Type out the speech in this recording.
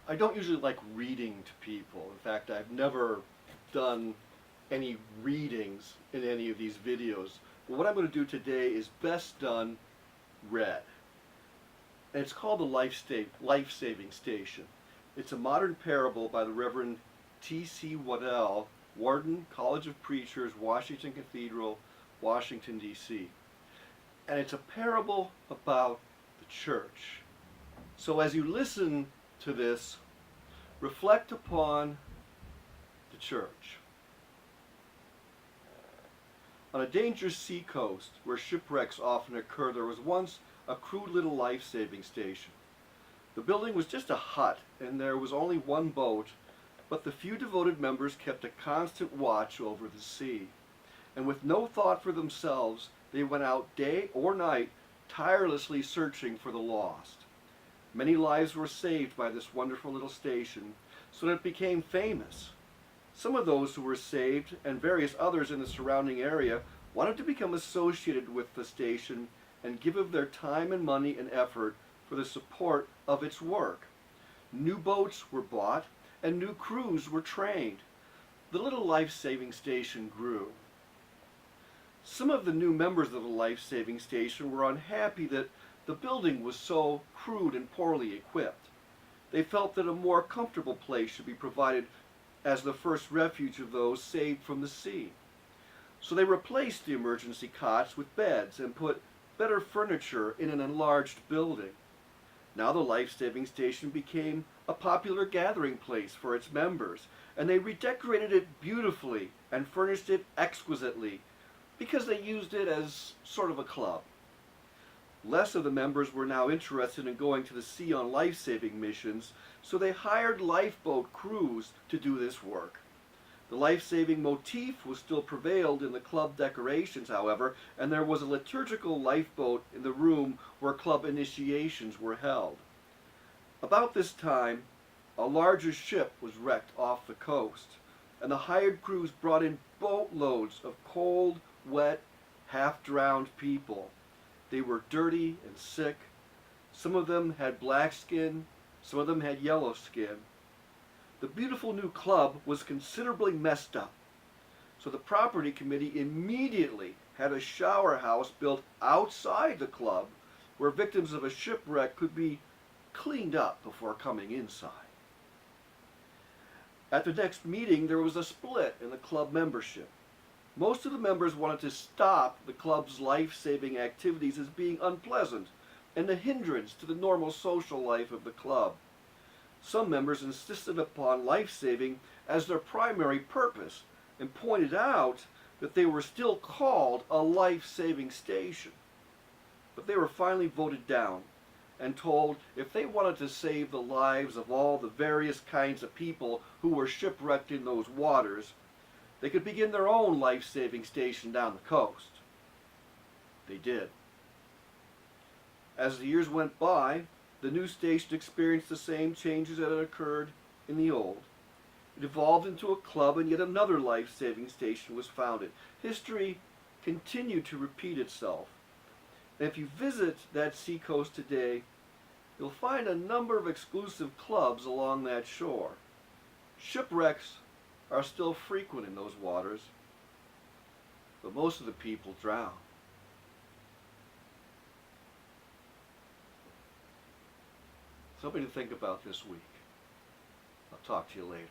I don't usually like reading to people. In fact, I've never done any readings in any of these videos. But what I'm going to do today is best done read. And it's called the Life-Saving Station. It's a modern parable by the Reverend T.C. Waddell, Warden, College of Preachers, Washington Cathedral, Washington, D.C. And it's a parable about the church. So as you listen to this, reflect upon the church. On a dangerous sea coast where shipwrecks often occur, there was once a crude little life-saving station. The building was just a hut, and there was only one boat, but the few devoted members kept a constant watch over the sea. And with no thought for themselves, they went out day or night, tirelessly searching for the lost. Many lives were saved by this wonderful little station, so that it became famous. Some of those who were saved, and various others in the surrounding area, wanted to become associated with the station and give of their time and money and effort for the support of its work. New boats were bought, and new crews were trained. The little life-saving station grew. Some of the new members of the life-saving station were unhappy that the building was so crude and poorly equipped. They felt that a more comfortable place should be provided as the first refuge of those saved from the sea. So they replaced the emergency cots with beds and put better furniture in an enlarged building. Now the life-saving station became a popular gathering place for its members, and they redecorated it beautifully and furnished it exquisitely because they used it as sort of a club. Less of the members were now interested in going to the sea on life-saving missions, so they hired lifeboat crews to do this work. The life-saving motif was still prevailed in the club decorations, however, and there was a liturgical lifeboat in the room where club initiations were held. About this time, a larger ship was wrecked off the coast, and the hired crews brought in boatloads of cold, wet, half-drowned people. They were dirty and sick. Some of them had black skin, some of them had yellow skin. The beautiful new club was considerably messed up, so the property committee immediately had a shower house built outside the club where victims of a shipwreck could be cleaned up before coming inside. At the next meeting, there was a split in the club membership. Most of the members wanted to stop the club's life-saving activities as being unpleasant and a hindrance to the normal social life of the club. Some members insisted upon life-saving as their primary purpose and pointed out that they were still called a life-saving station. But they were finally voted down and told if they wanted to save the lives of all the various kinds of people who were shipwrecked in those waters, they could begin their own life-saving station down the coast. They did. As the years went by, the new station experienced the same changes that had occurred in the old. It evolved into a club, and yet another life-saving station was founded. History continued to repeat itself. And if you visit that seacoast today, you'll find a number of exclusive clubs along that shore. Shipwrecks are still frequent in those waters, but most of the people drown. Something to think about this week. I'll talk to you later.